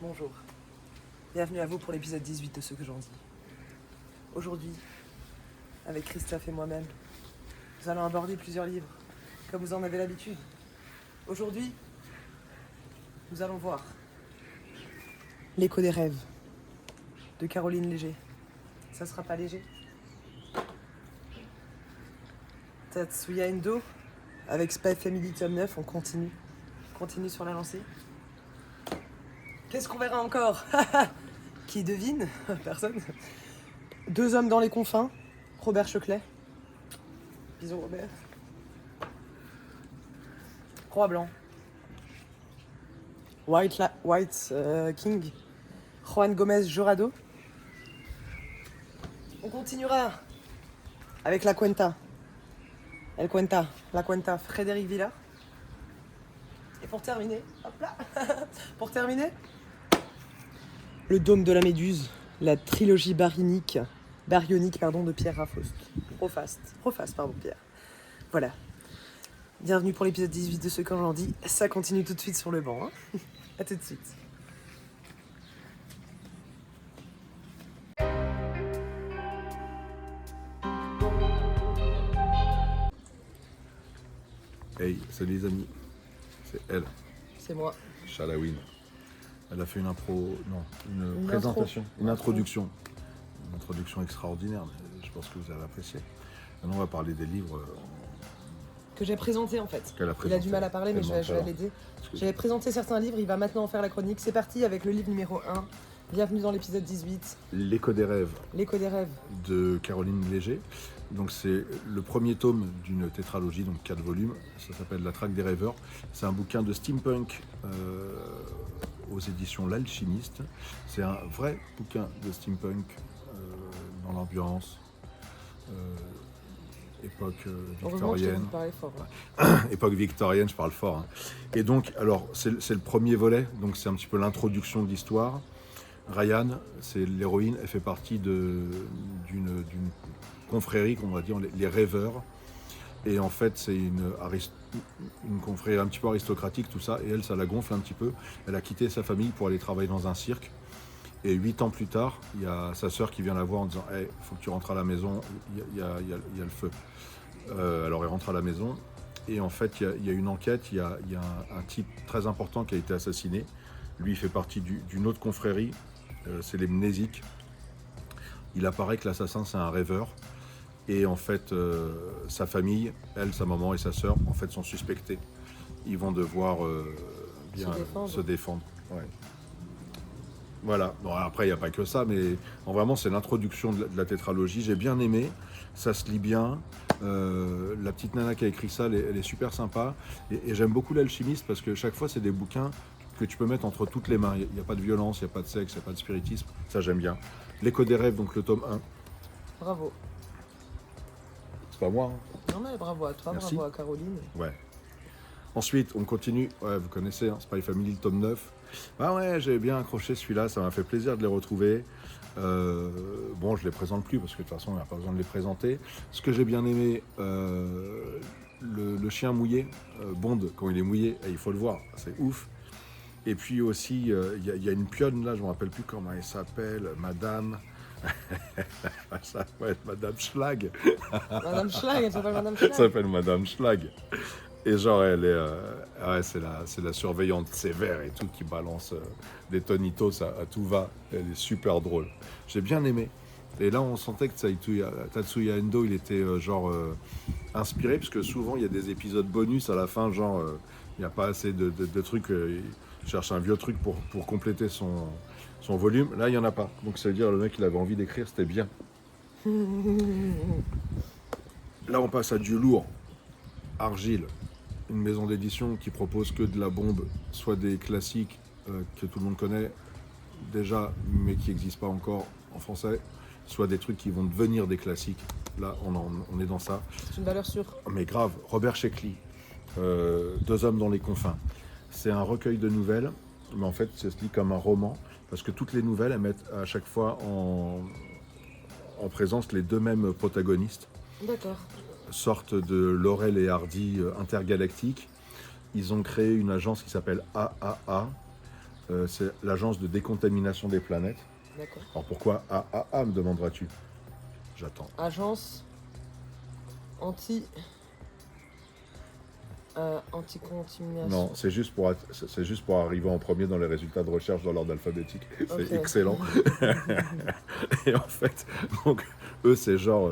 Bonjour, bienvenue à vous pour l'épisode 18 de Ce que j'en dis. Aujourd'hui, avec Christophe et moi-même, nous allons aborder plusieurs livres, comme vous en avez l'habitude. Aujourd'hui, nous allons voir L'écho des rêves, de Caroline Léger. Ça sera pas léger. Tatsuya Endo, avec Spy Family tome 9, on continue sur la lancée. Qu'est-ce qu'on verra encore? Qui devine? Personne. Deux hommes dans les confins, Robert Shockley. Bisous Robert. Roi Blanc. White King. Juan Gomez Jurado. On continuera avec La Cuenta. La Cuenta, Frédéric Villard. Et pour terminer, hop là, pour terminer, Le Dôme de la Méduse, la trilogie baryonique de Pierre Rophast, Pierre. Voilà. Bienvenue pour l'épisode 18 de Ce que j'en dis. Ça continue tout de suite sur le banc. Hein. À tout de suite. Hey, salut les amis, c'est elle, C'est moi. Shalawin. Elle a fait une Une présentation, intro. une introduction. Une introduction extraordinaire, mais je pense que vous avez apprécié. Maintenant, on va parler des livres Que j'ai présenté en fait. qu'elle a Il a présentés. du mal à parler, mais je vais l'aider. J'avais présenté certains livres, il va maintenant en faire la chronique. C'est parti avec le livre numéro 1. Bienvenue dans l'épisode 18. L'écho des rêves L'écho des rêves. de Caroline Léger. Donc c'est le premier tome d'une tétralogie, donc 4 volumes. Ça s'appelle La Traque des rêveurs. C'est un bouquin de steampunk aux éditions L'Alchimiste. C'est un vrai bouquin de steampunk dans l'ambiance, époque Heureusement que je t'ai victorienne. dit de parler fort. Hein. Époque victorienne, je parle fort. Hein. Et donc, alors, c'est le premier volet, donc c'est un petit peu l'introduction de l'histoire. Ryan, c'est l'héroïne, elle fait partie d'une confrérie, on va dire, les rêveurs. Et en fait, c'est une confrérie un petit peu aristocratique, tout ça. Et elle, ça la gonfle un petit peu. Elle a quitté sa famille pour aller travailler dans un cirque. Et 8 ans plus tard, il y a sa sœur qui vient la voir en disant hey, faut que tu rentres à la maison, il y a le feu. Alors elle rentre à la maison. Et en fait, il y a une enquête, il y a un type très important qui a été assassiné. Lui, il fait partie d'une autre confrérie, c'est les Mnésiques. Il apparaît que l'assassin, c'est un rêveur. Et en fait, sa famille, elle, sa maman et sa sœur, en fait, sont suspectés. Ils vont devoir bien se défendre. Ouais. Voilà. Bon, après, il n'y a pas que ça, mais vraiment, c'est l'introduction de la tétralogie. J'ai bien aimé. Ça se lit bien. La petite nana qui a écrit ça, elle est super sympa. Et j'aime beaucoup L'Alchimiste parce que chaque fois, c'est des bouquins que tu peux mettre entre toutes les mains. Il n'y a pas de violence, il n'y a pas de sexe, il n'y a pas de spiritisme. Ça, j'aime bien. L'écho des rêves, donc le tome 1. Bravo. C'est pas moi. Hein. Non mais bravo à toi, Merci. bravo à Caroline. Ouais. Ensuite, on continue. Ouais, vous connaissez, hein, Spy Family, le tome 9. Ah ouais, j'ai bien accroché celui-là. Ça m'a fait plaisir de les retrouver. Bon, je les présente plus parce que de toute façon, il n'y a pas besoin de les présenter. Ce que j'ai bien aimé, le chien mouillé, Bond, quand il est mouillé, il faut le voir, c'est ouf. Et puis aussi, il y a une pionne là, je ne me rappelle plus comment elle s'appelle, Madame. Ça va être Madame Schlag. Madame Schlag, elle s'appelle Madame Schlag. Ça s'appelle Madame Schlag. Et genre, elle est, ouais, c'est la surveillante sévère et tout qui balance des tonitos à tout va. Elle est super drôle. J'ai bien aimé. Et là, on sentait que Tatsuya Endo, il était inspiré, parce que souvent, il y a des épisodes bonus à la fin, genre, il n'y a pas assez de trucs. Il cherche un vieux truc pour compléter son volume. Là, il n'y en a pas. Donc, ça veut dire le mec, il avait envie d'écrire, c'était bien. Là, on passe à du lourd. Argile, une maison d'édition qui propose que de la bombe, soit des classiques que tout le monde connaît déjà, mais qui n'existent pas encore en français, soit des trucs qui vont devenir des classiques. Là, on est dans ça. C'est une valeur sûre. Mais grave, Robert Sheckley, Deux hommes dans les confins. C'est un recueil de nouvelles, mais en fait, ça se lit comme un roman, parce que toutes les nouvelles, elles mettent à chaque fois en présence les deux mêmes protagonistes. D'accord. Sorte de Laurel et Hardy intergalactique. Ils ont créé une agence qui s'appelle AAA. C'est l'agence de décontamination des planètes. D'accord. Alors pourquoi AAA, me demanderas-tu? J'attends. Agence anti-contamination. Non, c'est juste pour arriver en premier dans les résultats de recherche dans l'ordre alphabétique. Ok. C'est excellent. Et en fait, donc, eux, c'est genre,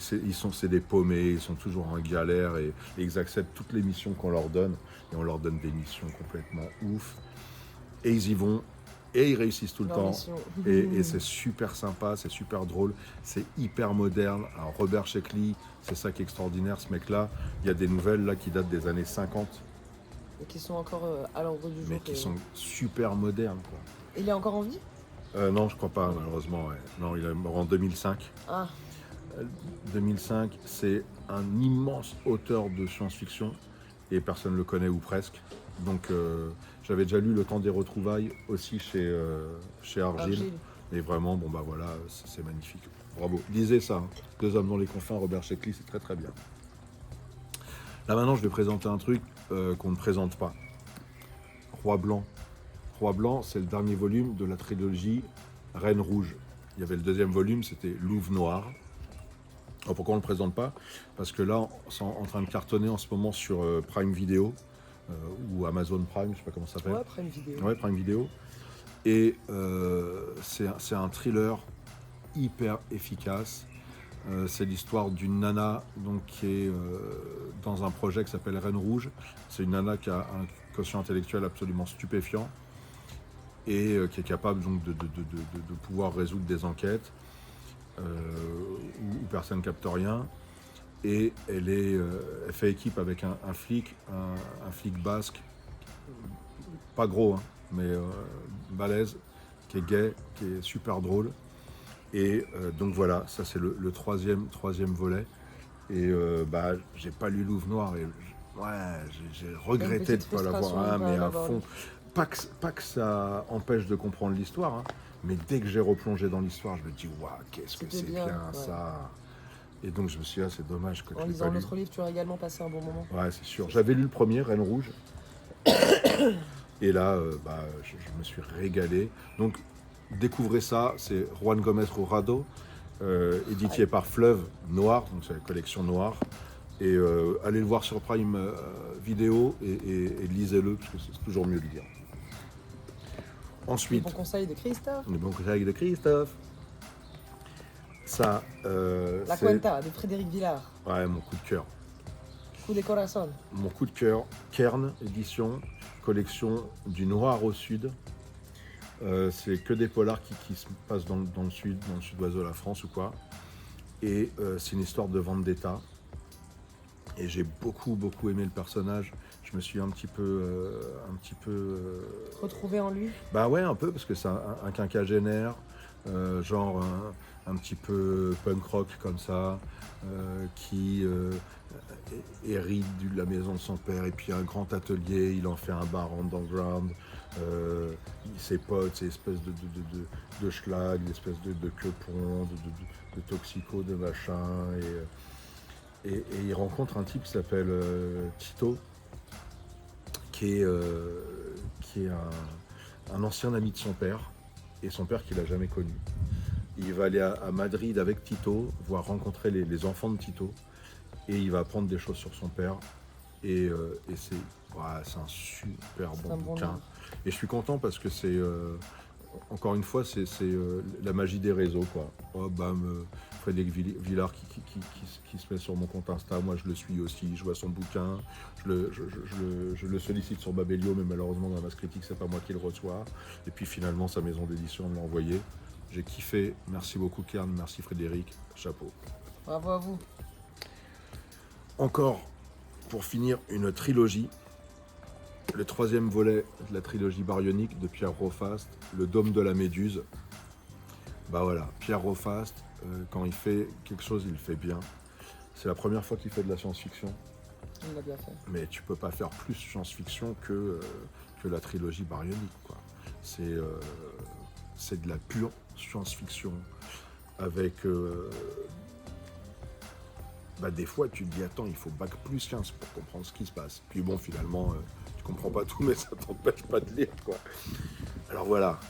c'est des paumés, ils sont toujours en galère et ils acceptent toutes les missions qu'on leur donne. Et on leur donne des missions complètement ouf. Et ils y vont. Et ils réussissent tout le Leur temps. mission. Et c'est super sympa, c'est super drôle, c'est hyper moderne. Alors Robert Sheckley, c'est ça qui est extraordinaire, ce mec-là. Il y a des nouvelles là qui datent des années 50, Et qui sont encore à l'ordre du jour. mais qui sont super modernes, quoi. Il est encore en vie? Non, je crois pas, malheureusement. Ouais. Non, il est mort en 2005. Ah, 2005, c'est un immense auteur de science-fiction et personne ne le connaît ou presque. Donc j'avais déjà lu Le Temps des retrouvailles aussi chez Argile. Argile. Et vraiment, bon bah voilà, c'est magnifique. Bravo. Lisez ça, hein. Deux hommes dans les confins, Robert Sheckley, c'est très très bien. Là maintenant, je vais présenter un truc qu'on ne présente pas. Roi Blanc. Roi Blanc, c'est le dernier volume de la trilogie Reine Rouge. Il y avait le deuxième volume, c'était Louve Noir. Alors pourquoi on ne le présente pas? Parce que là, c'est en train de cartonner en ce moment sur Prime Video ou Amazon Prime, je ne sais pas comment ça s'appelle. ouais, Prime Vidéo. Ouais, Prime Video. Et c'est un thriller hyper efficace. C'est l'histoire d'une nana donc, qui est dans un projet qui s'appelle Reine Rouge. C'est une nana qui a un quotient intellectuel absolument stupéfiant et qui est capable donc, de pouvoir résoudre des enquêtes où personne ne capte rien. Et elle fait équipe avec un flic basque, pas gros, hein, mais balèze, qui est gay, qui est super drôle. Et donc voilà, ça c'est le troisième volet. Et j'ai pas lu Louve Noir et j'ai regretté de ne pas l'avoir, mais à fond. Pas que ça empêche de comprendre l'histoire, hein, mais dès que j'ai replongé dans l'histoire, je me dis waouh, qu'est-ce que c'est bien ça. Et donc je me suis dit, c'est dommage que En tu l'aies lisant pas lu. notre livre, tu as également passé un bon moment. Ouais, c'est sûr. J'avais lu le premier, Reine Rouge. Et là, je me suis régalé. Donc, découvrez ça, c'est Juan Gómez Jurado, édité par Fleuve Noir, donc c'est la collection Noire. Et allez le voir sur Prime Vidéo et lisez-le, parce que c'est toujours mieux de lire. Ensuite, Les bons conseils de Christophe. les bons conseils de Christophe. Ça, La c'est Cuenta de Frédéric Villard. ouais, mon coup de cœur. Coup de corazon. Mon coup de cœur, Kern édition, collection du Noir au Sud. C'est que des polars qui se passent dans le sud, dans le sud-ouest de la France ou quoi. Et c'est une histoire de vendetta. Et j'ai beaucoup aimé le personnage. Je me suis un petit peu Retrouvé en lui. bah ouais, un peu, parce que c'est un quinquagénaire, genre un petit peu punk rock comme ça, qui hérite de la maison de son père, et puis un grand atelier, il en fait un bar underground. Ses potes, c'est espèces de schlag, des espèces de quepons, de toxicos, de machin. Et il rencontre un type qui s'appelle Tito, qui est un ancien ami de son père, et son père qu'il n'a jamais connu. Il va aller à Madrid avec Tito, voir rencontrer les enfants de Tito, et il va apprendre des choses sur son père. Et c'est un super bon bouquin. Et je suis content parce que c'est, encore une fois, c'est la magie des réseaux, quoi. Oh, bam, Frédéric Villard qui se met sur mon compte Insta, moi je le suis aussi, je vois son bouquin, je le sollicite sur Babelio, mais malheureusement dans la masse critique, c'est pas moi qui le reçois. Et puis finalement, sa maison d'édition me l'a envoyé. J'ai kiffé, merci beaucoup Kern, merci Frédéric, chapeau. Bravo à vous. Encore, pour finir, une trilogie. Le troisième volet de la trilogie baryonique de Pierre Rophast, Le Dôme de la Méduse. Bah voilà, Pierre Rophast, quand il fait quelque chose, il le fait bien. C'est la première fois qu'il fait de la science-fiction. Il l'a bien fait. Mais tu peux pas faire plus science-fiction que la trilogie baryonique, quoi. C'est de la pure science-fiction avec... des fois, tu te dis, attends, il faut bac plus 15 pour comprendre ce qui se passe. Puis bon, finalement, Tu comprends pas tout, mais ça t'empêche pas de lire, quoi. Alors voilà,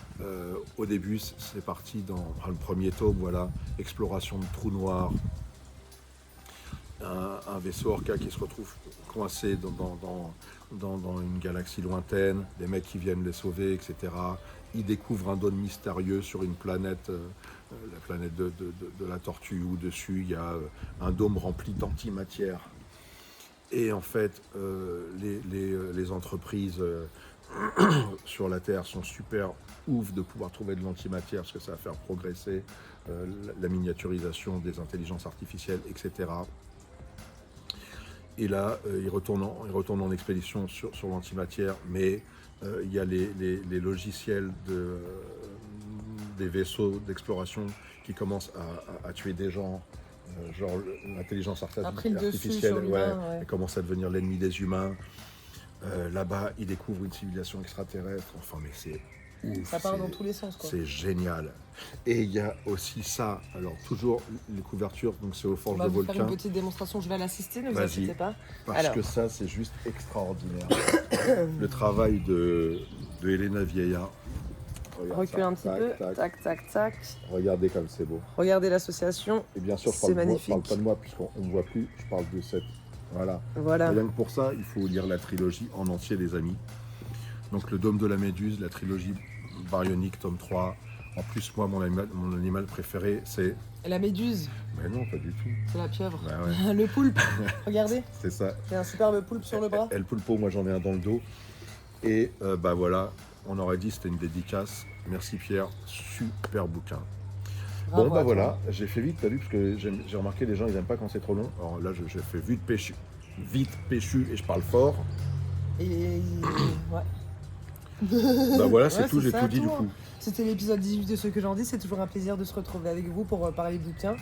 au début, c'est parti dans le premier tome, voilà, exploration de trous noirs, un vaisseau Orca qui se retrouve coincé dans une galaxie lointaine, des mecs qui viennent les sauver, etc. Ils découvrent un dôme mystérieux sur une planète, la planète de la tortue, où dessus il y a un dôme rempli d'antimatière. Et en fait, les entreprises sur la Terre sont super ouf de pouvoir trouver de l'antimatière, parce que ça va faire progresser la miniaturisation des intelligences artificielles, etc. Et là, ils retournent en expédition sur l'antimatière, mais il y a les logiciels des vaisseaux d'exploration qui commencent à tuer des gens. Genre l'intelligence artificielle, elle commence à devenir l'ennemi des humains. Là-bas, ils découvrent une civilisation extraterrestre. Enfin, mais c'est ouf. Ça part dans tous les sens, quoi. C'est génial. Et il y a aussi ça. Alors, toujours les couvertures, donc c'est aux forges de On va vous volcan. faire une petite démonstration, je vais l'assister, ne vous Vas-y. inquiétez pas. Parce que ça, c'est juste extraordinaire. Le travail de Elena Vieilla. Regarde Recule ça. un petit peu, tac, tac, tac. Regardez comme c'est beau. Regardez l'association. Et bien sûr, C'est je parle magnifique. pas de moi, puisqu'on ne me voit plus. Je parle de cette. Voilà. Voilà. Et rien que pour ça, il faut lire la trilogie en entier, les amis. Donc, le Dôme de la Méduse, la trilogie baryonique, tome 3. En plus, moi, mon animal préféré, c'est. La méduse, Mais non, pas du tout. c'est la pieuvre. Bah ouais. Le poulpe, regardez. C'est ça. Il y a un superbe poulpe sur le bras. El Pulpo, moi j'en ai un dans le dos. Et bah voilà, on aurait dit c'était une dédicace. Merci Pierre, super bouquin. Bravo Bon bah à toi. voilà, j'ai fait vite, t'as vu, parce que j'ai remarqué les gens ils aiment pas quand c'est trop long. Alors là j'ai fait vite péchu et je parle fort. Et ouais. Bah voilà, c'est Ouais, tout, c'est j'ai ça, tout dit du tout, coup. C'était l'épisode 18 de Ce que j'en dis. C'est toujours un plaisir de se retrouver avec vous pour parler bouquins.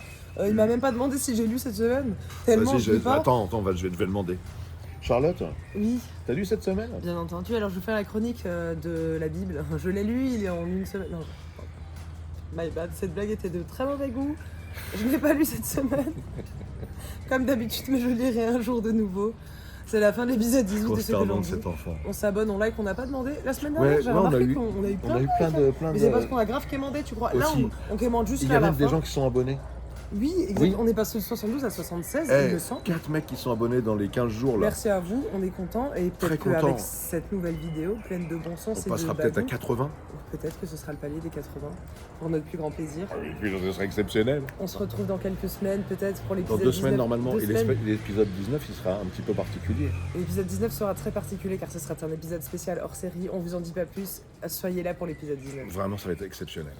Il m'a même pas demandé si j'ai lu cette semaine. Tellement Vas-y, je lis pas. attends, je vais demander. Charlotte, Oui, t'as lu cette semaine? bien entendu. Alors je vais faire la chronique de la Bible. Je l'ai lu, il est en une semaine. Non, my bad. Cette blague était de très mauvais goût. Je n'ai pas lu cette semaine. Comme d'habitude, mais je lirai un jour de nouveau. C'est la fin de l'épisode 18 de Ce que j'en Concernant dis. cet enfant. On s'abonne, on like, on n'a pas demandé. La semaine dernière, j'ai on a remarqué eu, qu'on a eu on a eu plein de plein Mais c'est parce de. qu'on a grave quémandé, tu crois. Là, Aussi. on quémande juste Il y vers a la même des fin. gens qui sont abonnés. Oui, exact. Oui. On est passé de 72 à 76, il me semble. 4 mecs qui sont abonnés dans les 15 jours là. Merci à vous, on est content. Et Très peut-être content. qu'avec cette nouvelle vidéo, pleine de bon sens On et de passera peut-être à bagou, 80. peut-être que ce sera le palier des 80, pour notre plus grand plaisir. Et puis ce serait exceptionnel. On se retrouve dans quelques semaines, peut-être pour Dans l'épisode 2 19. semaines normalement. 2 Et semaines. l'épisode 19 il sera un petit peu particulier. L'épisode 19 sera très particulier car ce sera un épisode spécial hors série. On vous en dit pas plus. Soyez là pour l'épisode 19. Vraiment ça va être exceptionnel.